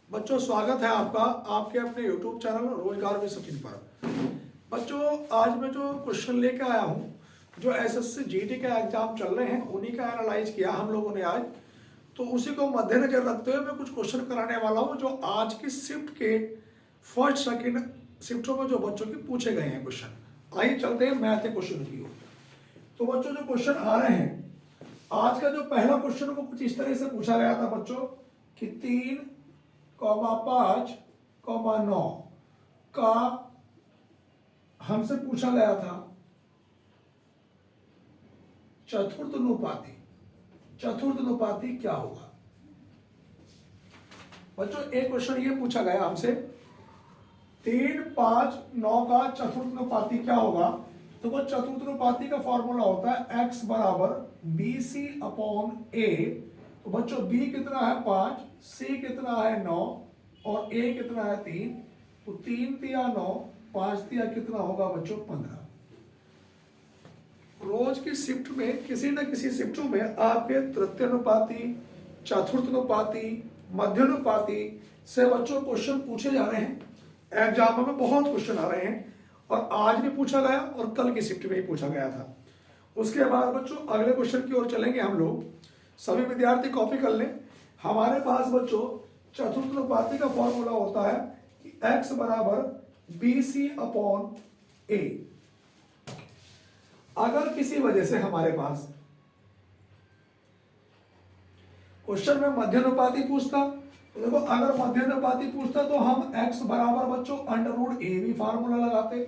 बच्चों स्वागत है आपका आपके अपने YouTube चैनल रोजगार में सचिन पर। बच्चों आज मैं जो क्वेश्चन लेके आया हूँ जो एसएससी जीडी का एग्जाम चल रहे हैं उन्हीं का एनालाइज किया हम लोगों ने आज। तो उसी को मद्देनजर रखते हुए मैं कुछ क्वेश्चन कराने वाला हूँ जो आज की शिफ्ट के फर्स्ट सेकेंड शिफ्टों में जो बच्चों के पूछे गए हैं क्वेश्चन। आइए चलते हैं मैथ के क्वेश्चन की ओर। तो बच्चों जो क्वेश्चन आ रहे हैं आज का जो पहला क्वेश्चन को कुछ इस तरह से पूछा गया था बच्चों कि 3,5,9 का हमसे पूछा गया था चतुर्थनुपाती क्या होगा। बच्चों एक क्वेश्चन ये पूछा गया हमसे 3,5,9 का चतुर्थनुपाती क्या होगा। तो वो चतुर्थनुपाती का फॉर्मूला होता है x बराबर BC अपॉन A। तो बच्चों B कितना है 5, C कितना है 9 और A कितना है 3। तो 3 तिया 9, 5 तिया कितना होगा बच्चों 15। रोज की शिफ्ट में किसी न किसी शिफ्टों में आपके तृतीयानुपाती, चतुर्थानुपाती, मध्यानुपाती से बच्चों क्वेश्चन पूछे जा रहे हैं। एग्जाम में बहुत क्वेश्चन आ रहे हैं और आज भी पूछा गया और कल की शिफ्ट में ही पूछा गया था। उसके बाद बच्चों अगले क्वेश्चन की ओर चलेंगे हम लोग। सभी विद्यार्थी कॉपी कर लें। हमारे पास बच्चों चतुर्थानुपाती का फॉर्मूला होता है कि x बराबर BC अपॉन A। अगर किसी वजह से हमारे पास क्वेश्चन में मध्यानुपाती पूछता तो देखो अगर मध्यानुपाती पूछता तो हम x बराबर बच्चों अंडर रूट a भी फार्मूला लगाते।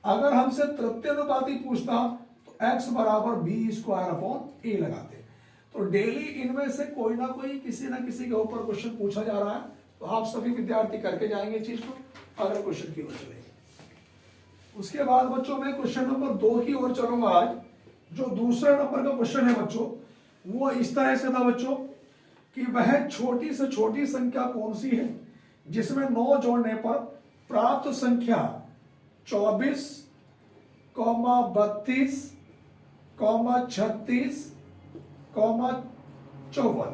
अगर हमसे तृतीयानुपाती पूछता तो x बराबर b स्क्वायर अपॉन a लगाते। तो डेली इनमें से कोई ना कोई किसी ना किसी के ऊपर क्वेश्चन पूछा जा रहा है। तो आप सभी विद्यार्थी करके जाएंगे चीज को अगले क्वेश्चन की ओर चलेंगे। उसके बाद बच्चों मैं क्वेश्चन नंबर 2 की ओर चलूंगा। आज जो दूसरा नंबर का क्वेश्चन है बच्चों वो इस तरह से था बच्चों कि वह छोटी से छोटी संख्या कौन सी है जिसमें 9 जोड़ने पर प्राप्त संख्या 24, 32, 36, 54।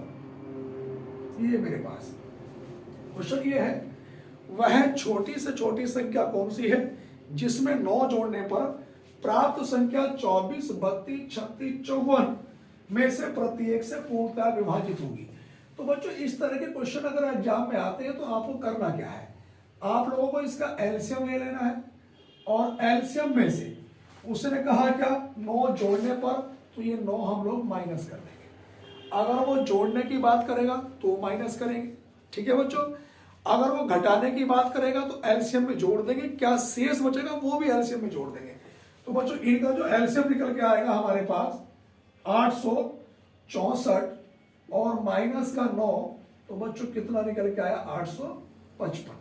ये मेरे पास क्वेश्चन ये है वह छोटी से छोटी संख्या कौन सी है जिसमें 9 जोड़ने पर प्राप्त संख्या 24, 32, 36, 54 में से प्रत्येक से पूर्णतः विभाजित होगी। तो बच्चों इस तरह के क्वेश्चन अगर एग्जाम में आते हैं तो आपको करना क्या है, आप लोगों को इसका एलसीएम ले लेना है और एलसीएम में से उसने कहा क्या 9 जोड़ने पर तो ये 9 हम लोग माइनस कर देंगे। अगर वो जोड़ने की बात करेगा तो माइनस करेंगे, ठीक है बच्चों। अगर वो घटाने की बात करेगा तो एलसीएम में जोड़ देंगे, क्या शेष बचेगा वो भी एलसीएम में जोड़ देंगे। तो बच्चों इनका जो एलसीएम निकल के आएगा हमारे पास 864 और माइनस का 9 तो बच्चों कितना निकल के आया 855।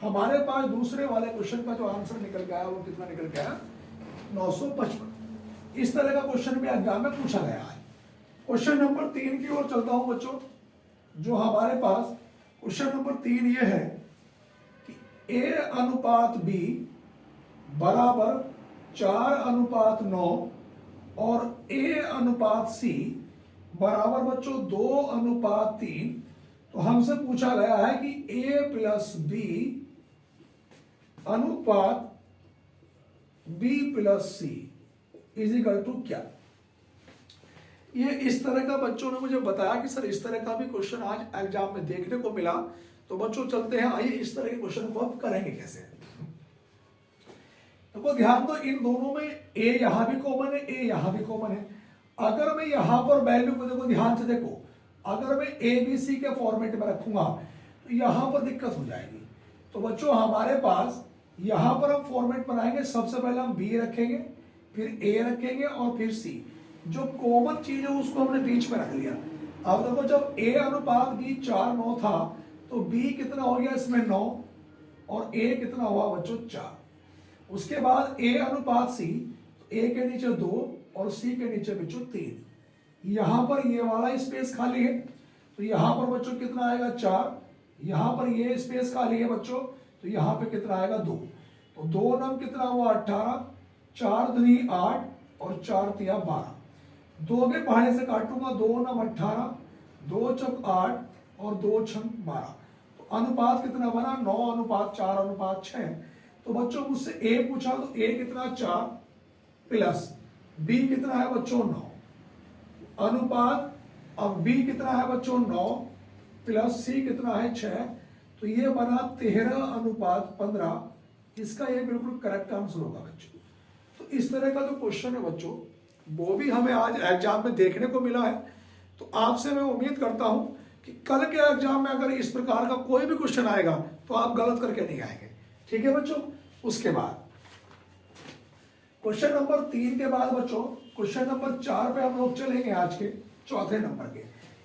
हमारे पास दूसरे वाले क्वेश्चन का जो आंसर निकल के आया वो कितना निकल के आया 955। इस तरह का क्वेश्चन भी एग्जाम में पूछा गया है। क्वेश्चन नंबर 3 की ओर चलता हूं बच्चों। जो हमारे पास क्वेश्चन नंबर 3 ये है कि A अनुपात B बराबर 4:9 और A अनुपात C बराबर बच्चों 2:3। तो हमसे पूछा गया है कि A प्लस B अनुपात B plus C equal to क्या। ये इस तरह का बच्चों ने मुझे बताया कि सर इस तरह का भी क्वेश्चन आज एग्जाम में देखने को मिला। तो बच्चों चलते हैं, आइए इस तरह के क्वेश्चन को हम करेंगे कैसे। तो ध्यान दो इन दोनों में A यहां भी कॉमन है, A यहां भी कॉमन है। अगर मैं यहां पर वैल्यू को देखो ध्यान से देखो, अगर मैं ABC के फॉर्मेट में रखूंगा तो यहां पर दिक्कत हो जाएगी। तो बच्चों हमारे पास यहां पर हम फॉर्मेट बनाएंगे, सबसे पहले हम B रखेंगे, फिर A रखेंगे और फिर C। जो कॉमन चीज है उसको हमने बीच में रख लिया। अब देखो जब A अनुपात B 4:9 था तो B कितना हो गया इसमें 9 और A कितना हुआ बच्चों 4। उसके बाद A अनुपात C, A के नीचे 2 और C के नीचे बच्चों 3। यहां पर ये वाला स्पेस खाली है तो यहां पर बच्चों कितना आएगा 4। यहां पर ये स्पेस खाली है बच्चों तो यहां पे कितना आएगा 2। तो 2 नम कितना हुआ 18, 4 दूनी 8 और 4 तिया 12। 2 के पहाड़े से काटूंगा 2 नम 18, 2 चौक 8 और 2 छंग 12। तो अनुपात कितना बना 9:4:6। तो बच्चों मुझसे ए पूछा तो ए कितना 4 प्लस बी कितना है बच्चों 9 अनुपात, अब बी कितना है बच्चों 9 प्लस सी कितना है 6, तो ये बना 13:15। इसका ये बिल्कुल करेक्ट आंसर होगा बच्चों। तो इस तरह का जो क्वेश्चन है बच्चों वो भी हमें आज एग्जाम में देखने को मिला है। तो आपसे मैं उम्मीद करता हूं कि कल के एग्जाम में अगर इस प्रकार का कोई भी क्वेश्चन आएगा तो आप गलत करके नहीं आएंगे, ठीक है बच्चों। उसके बाद क्वेश्चन नंबर 3 के बाद बच्चों क्वेश्चन नंबर 4 पे हम लोग चलेंगे आज के चौथे नंबर के,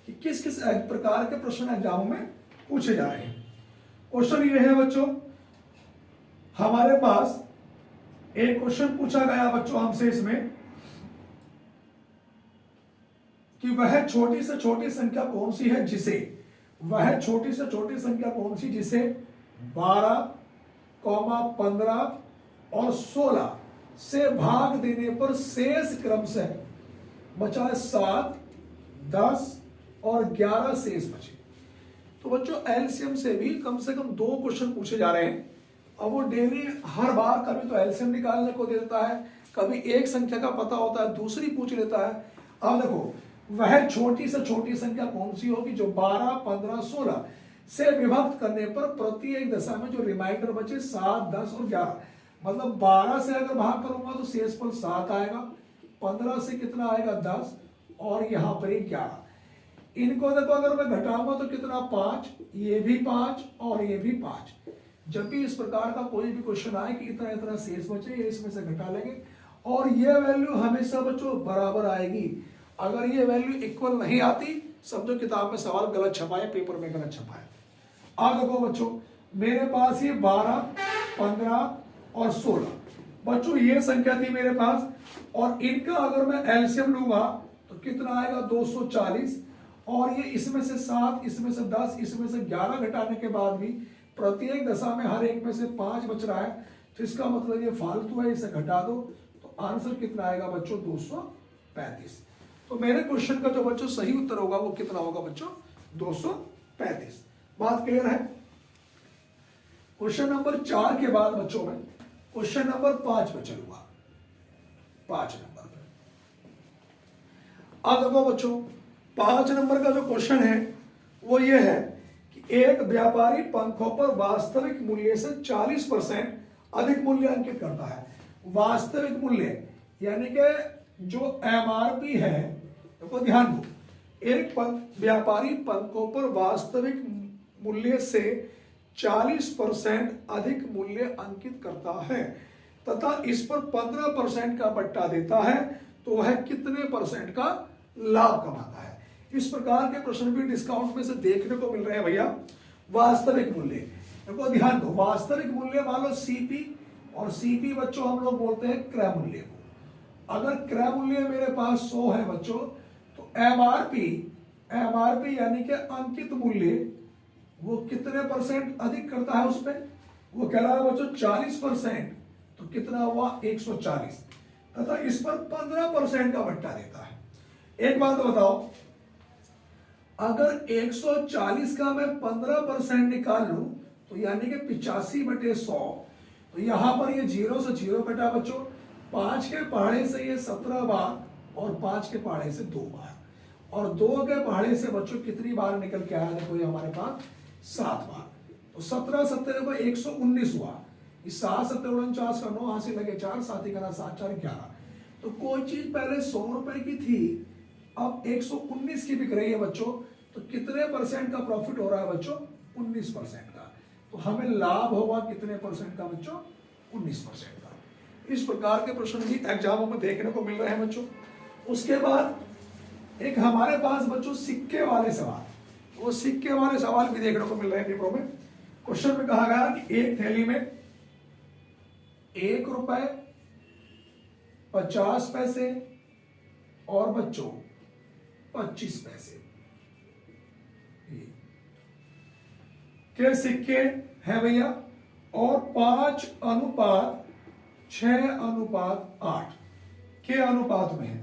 कि किस किस प्रकार के प्रश्न एग्जामों में पूछे जा रहे हैं। क्वेश्चन ये है बच्चों, हमारे पास एक क्वेश्चन पूछा गया बच्चों हमसे इसमें कि वह छोटी से छोटी संख्या कौन सी है जिसे, वह छोटी से छोटी संख्या कौन सी जिसे 12, 15 और 16 से भाग देने पर शेष क्रम से बचा 7, 10 और 11 शेष बचे। तो बच्चों एलसीएम से भी कम से कम 2 क्वेश्चन पूछे जा रहे हैं। अब वो डेली हर बार कभी तो एलसीएम निकालने को दे देता है, कभी एक संख्या का पता होता है दूसरी पूछ लेता है। अब देखो वह छोटी से छोटी संख्या कौन सी होगी जो 12, 15, 16 से विभक्त करने पर प्रत्येक दशा में जो रिमाइंडर बचे 7, 10 और 11, मतलब 12 से अगर भाग करूंगा तो शेष पर 7 आएगा, 15 से कितना आएगा 10 और यहां पर 11। इनको देखो अगर मैं घटाऊंगा तो कितना 5, ये भी 5 और ये भी 5। जब भी इस प्रकार का कोई भी क्वेश्चन आए कि इतना इतना शेष बचे, ये इसमें से घटा लेंगे और ये वैल्यू हमेशा बच्चों बराबर आएगी। अगर ये वैल्यू इक्वल नहीं आती समझो किताब में सवाल गलत छपा है, पेपर में गलत छपा है। अब देखो बच्चों मेरे पास ये 12, 15 और 16 बच्चों ये संख्या थी मेरे पास, और इनका अगर मैं एलसीएम लूंगा तो कितना आएगा 240, और ये इसमें से 7, इसमें से 10, इसमें से 11 घटाने के बाद भी प्रत्येक दशा में हर एक में से 5 बच रहा है, तो इसका मतलब ये फालतू है, इसे घटा दो तो आंसर कितना आएगा बच्चों 235। तो मेरे क्वेश्चन का जो बच्चों सही उत्तर होगा वो कितना होगा बच्चों 235। बात क्लियर है। क्वेश्चन नंबर 4 के बाद बच्चों में क्वेश्चन नंबर 5 पे चलूंगा, 5 नंबर पे। अब देखो बच्चों 5 नंबर का जो क्वेश्चन है वो ये है कि एक व्यापारी पंखों पर वास्तविक मूल्य से 40% अधिक मूल्य अंकित करता है। वास्तविक मूल्य यानी कि जो एमआरपी है, देखो ध्यान दो, एक व्यापारी पंखों पर वास्तविक मूल्य से 40% अधिक मूल्य अंकित करता है तथा इस पर 15% का बट्टा देता है, तो वह कितने परसेंट का लाभ कमाता है। इस प्रकार के प्रश्न भी डिस्काउंट में से देखने को मिल रहे हैं भैया। वास्तविक मूल्य देखो ध्यान दो, वास्तविक मूल्य मान लो सीपी, और सीपी बच्चों हम लोग बोलते हैं क्रय मूल्य को। अगर क्रय मूल्य मेरे पास 100 है बच्चों, तो एमआरपी यानी कि अंकित मूल्य वो कितने परसेंट अधिक करता है उसमें, वो कह रहा है बच्चों 40%, तो कितना हुआ 140, तथा इस पर 15% का बट्टा देता है। एक बात बताओ, अगर 140 का मैं 15% निकाल लूं तो यानी कि 85/100, तो यहां पर ये 0 से 0 कटा बच्चों, 5 के पहाड़े से ये 17 बार और 5 के पहाड़े से 2 बार, और 2 के पहाड़े से बच्चों कितनी बार निकल के आया, देखो ये हमारे पास 7 बार, तो 17 17 को 119 हुआ। इस 7 7 49 का 9 हासिल लगे 4, 7 का 7 4 11। तो कोई चीज पहले 100 रुपए की थी, अब 119 की बिक रही है बच्चों, तो कितने परसेंट का प्रॉफिट हो रहा है बच्चों 19% का। तो हमें लाभ होगा कितने परसेंट का बच्चों 19% का। इस प्रकार के प्रश्न भी एग्जामों में देखने को मिल रहे हैं बच्चों। उसके बाद एक हमारे पास बच्चों सिक्के वाले सवाल, वो सिक्के वाले सवाल भी देखने को मिल रहे हैं पेपरों में। क्वेश्चन में कहा गया कि एक थैली में 1 रुपए 50 पैसे और बच्चों 25 पैसे के सिक्के हैं भैया, और 5:6:8 के अनुपात में है।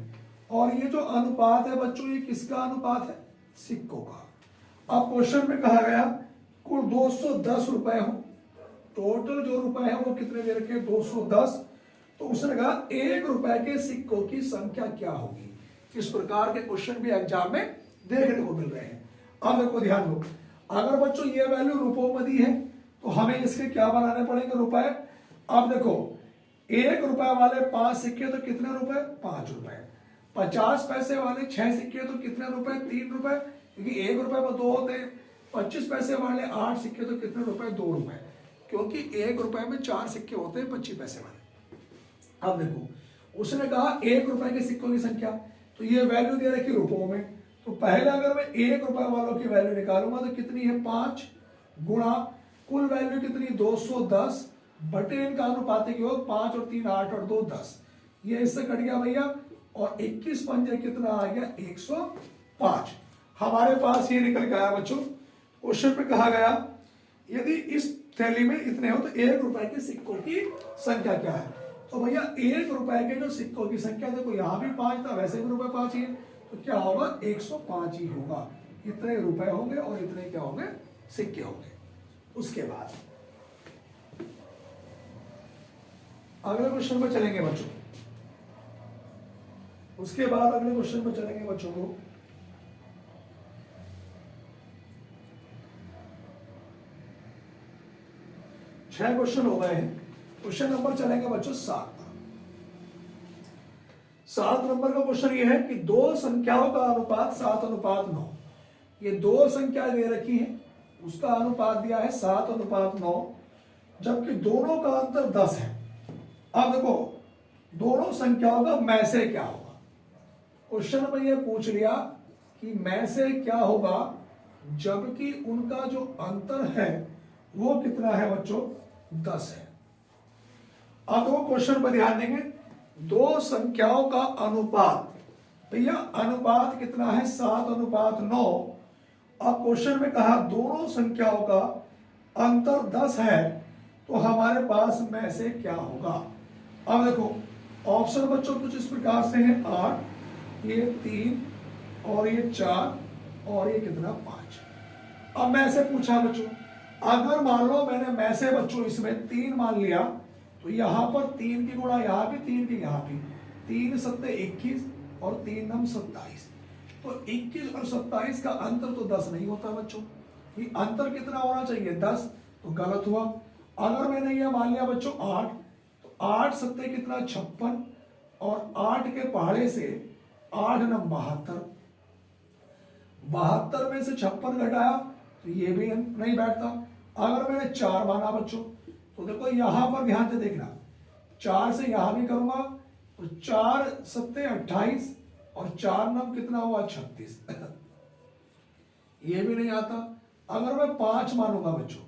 और ये जो अनुपात है बच्चों ये किसका अनुपात है, सिक्कों का। अब क्वेश्चन में कहा गया कुल 210 रुपए हो, टोटल जो रुपए है वो कितने दे रखे 210। तो उसने कहा 1 रुपए के सिक्कों की संख्या क्या होगी। इस प्रकार के क्वेश्चन भी एग्जाम में देखने को मिल रहे हैं। अब देखो ध्यान दो, अगर बच्चों ये वैल्यू रुपयों में दी है तो हमें इसके क्या बनाने पड़ेंगे रुपए। अब देखो 1 रुपए वाले 5 सिक्के तो कितने रुपए 5 रुपए, 50 पैसे वाले 6 सिक्के तो कितने रुपए 3 रुपए, क्योंकि 1 रुपए में 2 होते हैं। 25 पैसे वाले 8 सिक्के तो कितने रुपए 2 रुपए, क्योंकि 1 रुपए में 4 सिक्के होते हैं 25 पैसे वाले। अब देखो उसने कहा 1 रुपए के सिक्कों की संख्या, तो ये वैल्यू दे रखी रुपयों में। तो पहले अगर मैं 1 रुपए वालों की वैल्यू निकालूंगा तो कितनी है 5 गुणा कुल वैल्यू कितनी 210 बटे इनका अनुपातिक योग 5 और 3 8 और 2 10, ये इससे कट गया भैया, और 21 पंजे कितना आ गया 105। हमारे पास ये निकल के आया बच्चों। क्वेश्चन पे कहा गया यदि इस थैली में इतने हो तो 1 रुपए के सिक्कों की संख्या क्या है। तो भैया 1 रुपए के जो सिक्कों की संख्या, देखो यहां भी 5 था वैसे भी रुपए 5 ही है, तो क्या होगा 105 ही होगा। इतने रुपए होंगे और इतने क्या होंगे सिक्के होंगे। उसके बाद अगले क्वेश्चन पर चलेंगे बच्चों। उसके बाद अगले क्वेश्चन पर चलेंगे बच्चों को। छह क्वेश्चन हो गए हैं। क्वेश्चन नंबर चलेंगे बच्चों 7। 7 नंबर का क्वेश्चन ये है कि दो संख्याओं का अनुपात 7:9। ये दो संख्या दे रखी है, उसका अनुपात दिया है 7:9, जबकि दोनों का अंतर 10 है। अब देखो दोनों संख्याओं का में से क्या होगा। क्वेश्चन में ये पूछ लिया कि में से क्या होगा, जबकि उनका जो अंतर है वो कितना है बच्चों 10 है। अब वो क्वेश्चन पर ध्यान देंगे, दो संख्याओं का अनुपात, भैया अनुपात कितना है 7:9। अब क्वेश्चन में कहा दोनों संख्याओं का अंतर 10 है, तो हमारे पास में से क्या होगा। अब देखो ऑप्शन बच्चों कुछ इस प्रकार से है 8, ये 3 और ये 4 और ये कितना 5। अब मैं से पूछा बच्चों, अगर मान लो मैंने में से बच्चों इसमें 3 मान लिया, तो यहां पर 3 की गुणा यहां भी 3 की यहां भी, 3 सत्ते 21 और 3 नम 27। तो 21 और 27 का अंतर तो 10 नहीं होता बच्चों, ये अंतर कितना होना चाहिए 10, तो गलत हुआ। अगर मैंने ये मान लिया बच्चों 8, तो 8 सत्ते कितना 56 और 8 के पहाड़े से 8 नम 72, 72 में से 56 घटाया तो ये भी नहीं बैठता। अगर मैंने 4 माना बच्चों, तो देखो यहां पर ध्यान से देखना, 4 से यहां भी करूंगा तो 4 सत्ते 28 और 4 नम कितना हुआ 36 ये भी नहीं आता। अगर मैं 5 मानूंगा बच्चों,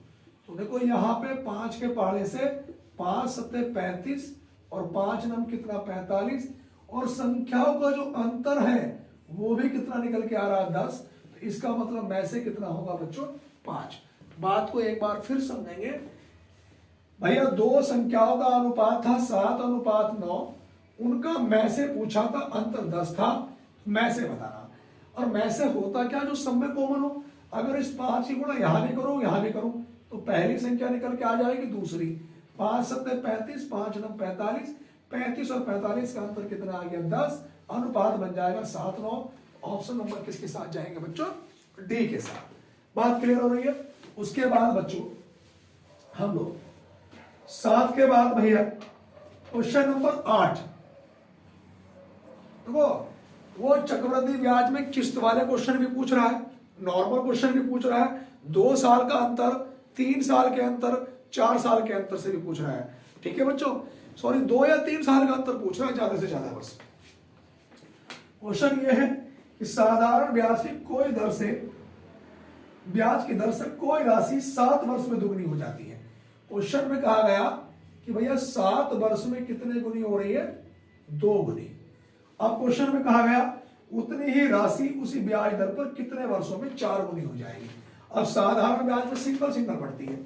तो देखो यहां पे 5 के पहाड़े से 5 सत्ते 35 और 5 नम कितना 45, और संख्याओं का जो अंतर है वो भी कितना निकल के आ रहा है 10। तो इसका मतलब में से कितना होगा बच्चों 5। बात को एक बार फिर समझेंगे भैया, दो संख्याओं का अनुपात था 7:9, उनका में से पूछा था, अंतर 10 था, में से बताना। और में से होता क्या जो सब में कॉमन हो। अगर इस 5 की गुणा यहां भी करूं यहां भी करूं तो पहली संख्या निकल के आ जाएगी दूसरी, 5 सत्ते 35, 5 नम 45, 35 और 45 का अंतर कितना आ गया 10, अनुपात बन जाएगा 7:9। ऑप्शन नंबर किसके साथ जाएंगे बच्चों डी के साथ। बात क्लियर हो रही है। उसके बाद बच्चों हम लोग 7 के बाद भैया क्वेश्चन नंबर 8, देखो वो चक्रवृद्धि ब्याज में किस्त वाले क्वेश्चन भी पूछ रहा है, नॉर्मल क्वेश्चन भी पूछ रहा है, 2 साल का अंतर, 3 साल के अंतर, 4 साल के अंतर से भी पूछ रहा है। ठीक है बच्चों, सॉरी 2 या 3 साल का अंतर पूछ रहा है ज्यादा से ज्यादा। बस क्वेश्चन ये है कि साधारण ब्याज की कोई दर से, ब्याज की दर से कोई राशि 7 वर्ष में दुगनी हो जाती है। क्वेश्चन में कहा गया कि भैया 7 वर्ष में कितने गुनी हो रही है 2 गुनी। अब क्वेश्चन में कहा गया उतनी ही राशि उसी ब्याज दर पर कितने वर्षों में 4 गुनी हो जाएगी। अब साधारण ब्याज में सिंपल सिंपल बढ़ती है,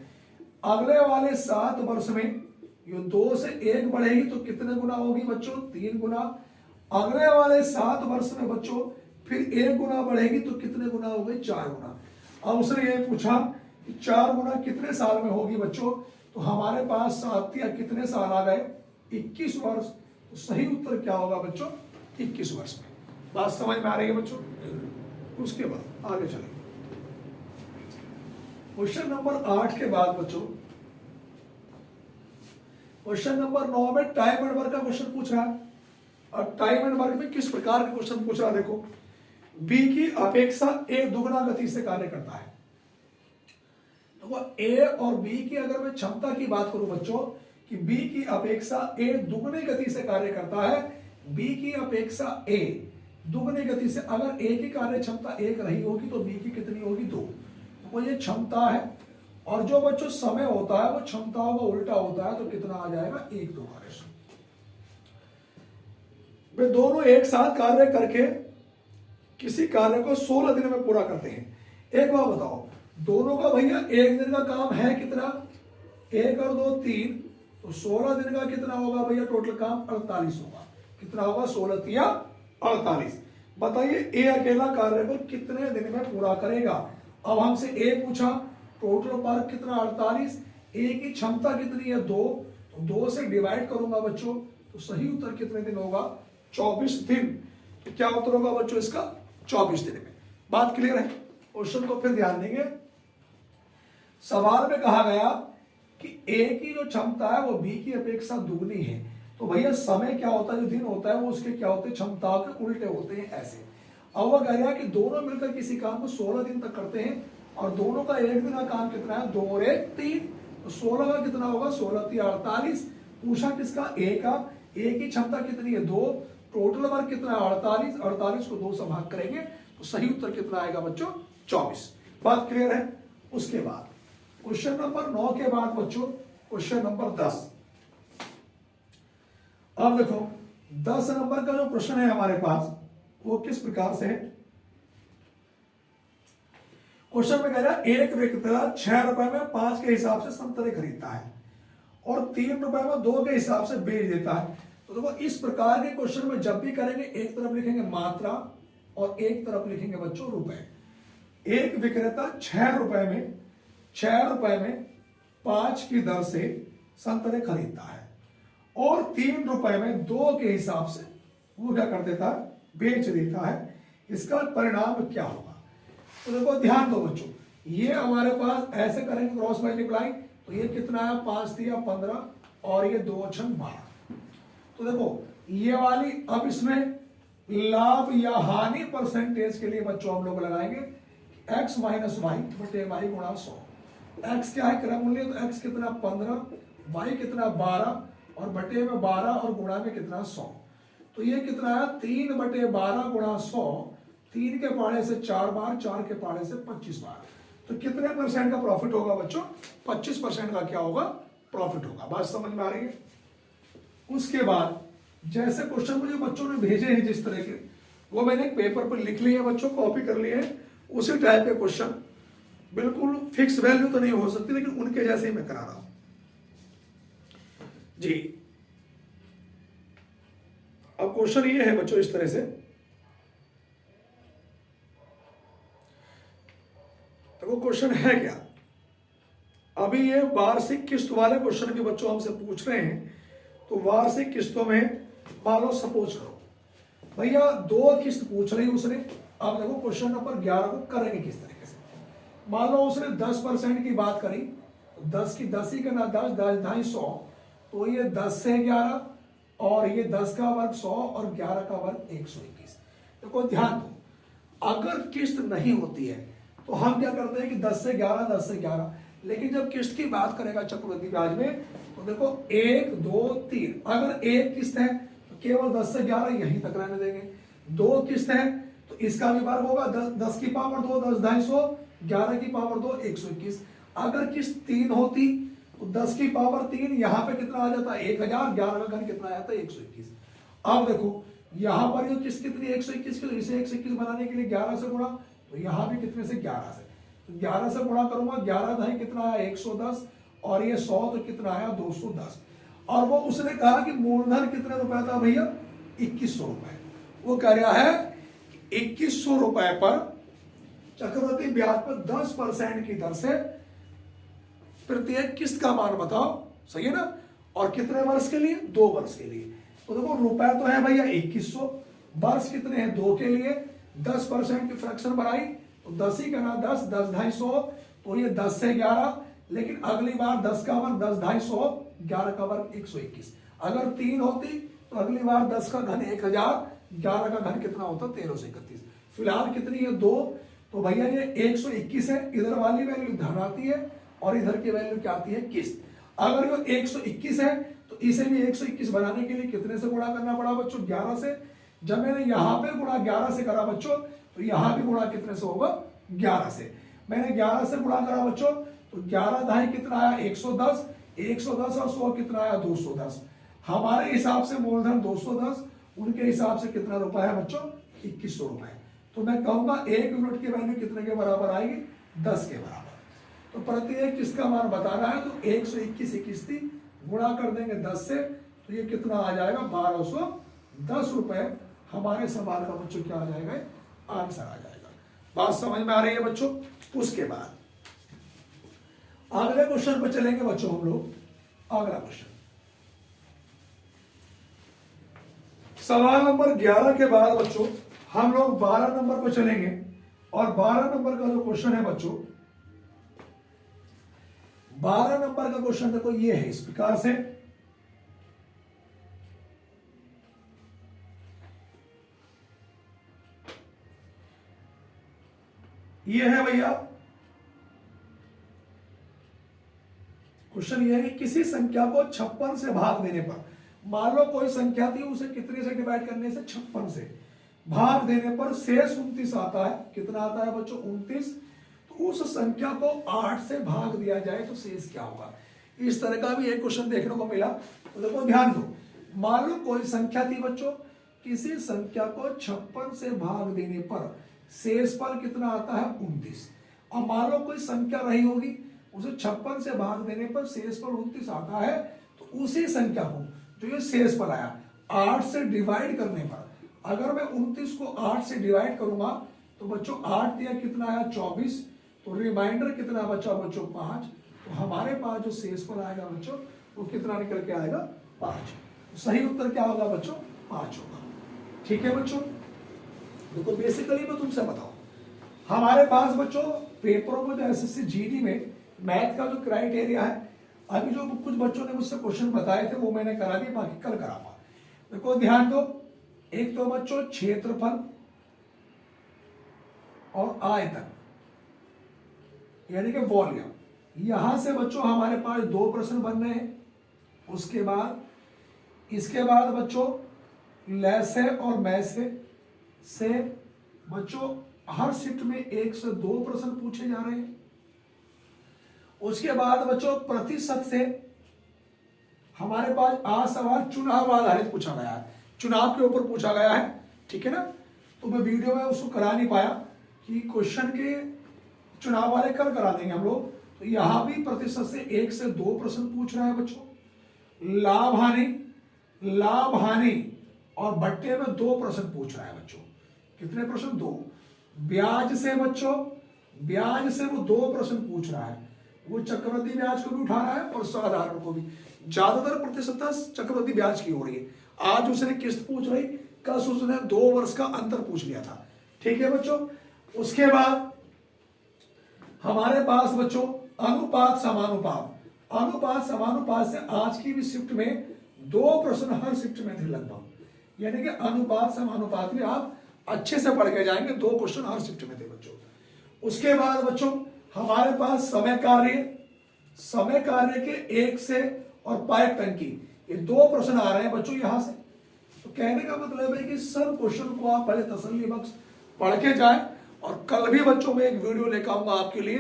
अगले वाले 7 वर्ष में ये 2 से 1 बढ़ेगी तो कितने गुना होगी बच्चों 3 गुना। अगले वाले 7 वर्ष में बच्चों फिर 1 गुना बढ़ेगी तो कितने गुना हो गए 4 गुना। अब उसने ये पूछा 4 गुना कितने साल में होगी बच्चों? तो हमारे पास 7 या कितने साल आ गए? 21 वर्ष। तो सही उत्तर क्या होगा बच्चों? 21 वर्ष में। बात समझ में आ रही है बच्चों? उसके बाद आगे चलेंगे। क्वेश्चन नंबर 8 के बाद बच्चों क्वेश्चन नंबर 9 में टाइम एंड वर्क का क्वेश्चन पूछ रहा है। और टाइम एंड वर्क में किस प्रकार का क्वेश्चन पूछ रहा है? देखो, बी की अपेक्षा ए दुगना गति से कार्य करता है। तो ए और बी की अगर मैं क्षमता की बात करूं बच्चों कि बी की अपेक्षा ए दुगनी गति से कार्य करता है, बी की अपेक्षा ए दुगनी गति से, अगर ए की कार्य क्षमता 1 रही होगी तो बी की कितनी होगी? 2। तो ये क्षमता है, और जो बच्चों समय होता है वो क्षमताओं का उल्टा होता है, तो कितना आ जाएगा? 1 2 का रेशो। वे दोनों एक साथ कार्य करके किसी कार्य को 16 दिन में पूरा करते हैं। एक बार बताओ, दोनों का भैया एक दिन का काम है कितना? 1 और 2 3, तो 16 दिन का कितना होगा भैया टोटल काम? 48 होगा। कितना होगा? 16 या 48। बताइए ए अकेला कार्य को कितने दिन में पूरा करेगा? अब हमसे ए पूछा, टोटल वर्क कितना? 48। ए की क्षमता कितनी है? 2, तो 2 से डिवाइड करूंगा बच्चों, तो सही उत्तर कितने दिन होगा? 24 दिन। तो क्या उत्तर होगा बच्चों इसका? 24 दिन में। बात क्लियर है? क्वेश्चन को फिर ध्यान देंगे। सवाल में कहा गया कि ए की जो क्षमता है वो बी की अपेक्षा दुगनी है। तो भैया समय क्या होता है? जो दिन होता है वो उसके क्या होते हैं? क्षमता के उल्टे होते हैं, ऐसे। अब वो कह रहा है कि दोनों मिलकर किसी काम को 16 दिन तक करते हैं, और दोनों का एक दिन का काम कितना है? 2 और 1 3। तो 16 का कितना होगा? 16 3 48। पूछा किसका? ए का। ए की क्षमता कितनी है? 2। टोटल वर्क कितना है? 48। 48 को 2 से भाग करेंगे तो सही उत्तर कितना आएगा बच्चों? 24। बात क्लियर है? उसके बाद क्वेश्चन नंबर 9 के बाद बच्चों क्वेश्चन नंबर 10। अब देखो 10 नंबर का जो प्रश्न है हमारे पास वो किस प्रकार से है? क्वेश्चन में कह रहा है एक व्यक्ति 6 रुपए में 5 के हिसाब से संतरे खरीदता है और 3 रुपए में 2 के हिसाब से बेच देता है। तो देखो इस प्रकार के क्वेश्चन में जब भी करेंगे एक तरफ लिखेंगे मात्रा और एक तरफ लिखेंगे बच्चों रुपए। एक विक्रेता 6 रुपए में 5 की दर से संतरे खरीदता है और 3 रुपए में 2 के हिसाब से वो क्या कर देता है? बेच देता है। इसका परिणाम क्या होगा? तो देखो ध्यान दो बच्चों, ये हमारे पास ऐसे करेंगे क्रॉस मल्टीप्लाई, तो ये कितना है? 5 दिया 15 और ये 2 छंग 12। तो देखो ये वाली, अब इसमें लाभ या हानि परसेंटेज के लिए बच्चों हम लोग लगाएंगे x माइनस वाई बटे वाई गुणा 100। x क्या है? क्रम मूल्य, तो x कितना? 15, y कितना? 12 और बटे में 12 और गुणा में कितना? 100। तो ये कितना है? 3 बटे 12 गुणा 100। 3 के पाड़े से 4 बार, 4 के पाड़े से 25 बार। तो कितने परसेंट का प्रॉफिट होगा बच्चों? 25% का क्या होगा? प्रॉफिट होगा। बात समझ में आ रही है? उसके बाद जैसे क्वेश्चन मुझे बच्चों ने भेजे हैं जिस तरह के, वो मैंने एक पेपर पर लिख लिए बच्चों, कॉपी कर लिए हैं। उसी टाइप के क्वेश्चन, बिल्कुल फिक्स वैल्यू तो नहीं हो सकती लेकिन उनके जैसे ही मैं करा रहा हूं जी। अब क्वेश्चन ये है बच्चों इस तरह से, तो वो क्वेश्चन है क्या? अभी ये वार्षिक किस्त वाले क्वेश्चन के बच्चों हमसे पूछ रहे हैं। तो वार्षिक किस्तों में मान लो सपोज करो भैया 2 किस्त पूछ रही उसने। अब देखो क्वेश्चन नंबर 11 को करेंगे किस तरीके से। मान लो उसने 10% की बात करी, तो 10 की 10 ही करना, 10 10 250। तो ये 10 से 11 और ये 10 का वर्ग 100 और 11 का वर्ग 121। देखो ध्यान दो, अगर किस्त नहीं होती है तो हम क्या करते हैं कि 10 से 11 10 से 11, लेकिन जब किस्त की बात करेगा चक्रवृद्धि ब्याज में तो देखो 1 2 3, अगर एक किस्त है तो केवल 10 से 11 यहीं तक रहने देंगे। 2 किस्त है तो इसका भी वर्ग होगा 10 की पावर 2 10 250, 11 की पावर 2 121। अगर किस्त 3 होती तो 10 की पावर 3, यहां पे कितना आ जाता है 1000, 11 का घन कितना आता है 121। अब देखो यहां पर जो किस्त कितनी 121 की, तो इसे 121 बनाने के लिए 11 से गुणा, तो यहां भी कितने से 11 से, तो 11 से गुणा करूंगा, 11 दही कितना आया 110 और ये 100 तो कितना आया 210। और वो उसने कहा कि मूलधन कितने रुपए था भैया 2100 रुपए। वो कह रहा है 2100 रुपए पर चक्रवृद्धि ब्याज पर 10% की दर से प्रत्येक किस्त का मान बताओ, सही है ना, और कितने वर्ष के लिए, 2 वर्ष के लिए। तो देखो रुपए तो है भैया 2100, वर्ष कितने हैं, 2 के लिए, 10% की फ्रैक्शन बढ़ाई तो 10 ही करना, 10 10 250, तो ये 10 से 11, लेकिन अगली बार 10 का वर्ग 10 250, 11 का वर्ग 121। अगर 3 होती तो अगली बार 10 का घन 1000, 11 का घन कितना होता, 1331। फिलहाल कितनी है, 2, तो भैया ये 121 है, इधर वाली वैल्यू धन आती है और इधर की वैल्यू क्या आती है, किस्त। अगर ये 121 है तो इसे भी 121 बनाने के लिए कितने से गुणा करना पड़ा बच्चों, 11 से। जब मैंने यहां पे गुणा 11 से करा बच्चों, तो यहां भी गुणा कितने से होगा, 11 से। मैंने 11 से गुणा करा बच्चों, तो 11 दाएं कितना आया, 110, 110 और 100 कितना आया, 210। हमारे हिसाब से मूलधन 210, उनके हिसाब से कितना रुपया है बच्चों, 2100 रुपए। तो मैं कहूंगा 1 यूनिट की वैल्यू कितने के बराबर आएगी, 10 के बराबर। तो प्रत्येक किस्त का मान बताना है, तो 121 किस्ती गुणा कर देंगे 10 से, तो ये कितना आ जाएगा, 1210 रुपए। हमारे सवाल का बच्चों क्या आ जाएगा, आंसर आ जाएगा। बात समझ में आ रही है बच्चों। उसके बाद अगले क्वेश्चन पर चलेंगे बच्चों हम लोग। अगला क्वेश्चन सवाल नंबर 11 के बाद बच्चों हम लोग 12 नंबर पर चलेंगे। और 12 नंबर का जो क्वेश्चन है बच्चों, 12 नंबर का क्वेश्चन देखो ये है इस प्रकार से। ये है भैया क्वेश्चन, ये है कि किसी संख्या को 56 से भाग देने पर, मान लो कोई संख्या थी, उसे कितने से डिवाइड करने से, 56 से भाग देने पर शेष 29 आता है। कितना आता है बच्चों, 29। तो उस संख्या को 8 से भाग दिया जाए तो शेष क्या होगा। इस तरह का भी एक क्वेश्चन देखने को मिला। तो देखो ध्यान दो, मान लो कोई संख्या थी बच्चों, किसी संख्या को 56 से भाग देने पर शेष फल कितना आता है, 29। और मान लो कोई संख्या रही होगी, उसे 56 से भाग देने पर शेष फल 29 आता है, तो उसी संख्या को जो ये शेष फल आया 8 से डिवाइड करने पर, अगर मैं 29 को 8 से डिवाइड करूंगा तो बच्चों 8 दिया कितना आया, 24। तो रिमाइंडर कितना बचा बच्चों, 5। तो हमारे पास जो शेष फल आएगा बच्चों वो कितना निकल के आएगा, 5। तो सही उत्तर क्या होगा बच्चों, 5 होगा। ठीक है बच्चों। देखो बेसिकली मैं तुमसे बताऊं, हमारे पास बच्चों पेपरों में जो एसएससी जीडी में मैथ का जो क्राइटेरिया है, अभी जो कुछ बच्चों ने मुझसे क्वेश्चन बताए थे वो मैंने करा दिए, बाकी कल कराऊंगा। देखो ध्यान दो, एक तो बच्चों क्षेत्रफल और आयतन यानी कि वॉल्यूम, यहां से बच्चों हमारे पास 2 प्रश्न बन रहे हैं। उसके बाद इसके बाद बच्चों लैसे और मैसे से बच्चों हर शिफ्ट में 1 से 2 प्रश्न पूछे जा रहे हैं। उसके बाद बच्चों प्रतिशत से हमारे पास आज सवाल चुनाव आधारित पूछा गया है, चुनाव के ऊपर पूछा गया है। ठीक है ना। तो मैं वीडियो में उसको करा नहीं पाया कि क्वेश्चन के चुनाव वाले कल करा देंगे हम लोग। तो यहां भी प्रतिशत से 1 से 2 प्रश्न पूछ रहे हैं बच्चों। लाभ हानि और भट्टे में 2 प्रश्न पूछ रहा है बच्चों। कितने प्रश्न, 2। ब्याज से बच्चों, ब्याज से वो 2 प्रश्न पूछ रहा है, वो चक्रवृद्धि ब्याज को भी उठा रहा है और साधारण को भी। ज्यादातर प्रतिशतता चक्रवृद्धि ब्याज की हो रही है। आज उसने किस्त पूछ रही, कल उसने 2 वर्ष का अंतर पूछ लिया था। ठीक है बच्चों। उसके बाद हमारे पास बच्चों अनुपात समानुपात, अनुपात समानुपात से आज की भी शिफ्ट में 2 प्रश्न हर शिफ्ट में थे लगभग, यानी कि अनुपात समानुपात में आप अच्छे से पढ़ के जाएंगे, 2 क्वेश्चन हर शिफ्ट में थे बच्चों। उसके बाद बच्चों हमारे पास समय कार्य के 1 से और पाइप टंकी, ये 2 प्रश्न आ रहे हैं बच्चों यहां से। तो कहने का मतलब है कि सब क्वेश्चन को आप पहले तसल्ली बख्श पढ़ के जाएं। और कल भी बच्चों में एक वीडियो लेकर आऊंगा आपके लिए,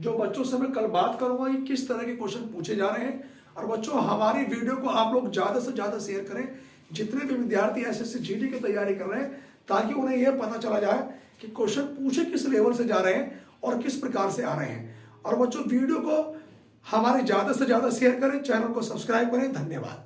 जो बच्चों से मैं कल बात करूंगा कि किस तरह के क्वेश्चन पूछे जा रहे हैं। और बच्चों हमारी वीडियो को आप लोग ज्यादा से ज्यादा शेयर करें, जितने भी विद्यार्थी एसएससी जीडी की तैयारी कर रहे हैं, ताकि उन्हें यह पता चला जाए कि क्वेश्चन पूछे किस लेवल से जा रहे हैं और किस प्रकार से आ रहे हैं। और बच्चों वीडियो को हमारे ज्यादा से ज्यादा शेयर करें, चैनल को सब्सक्राइब करें। धन्यवाद।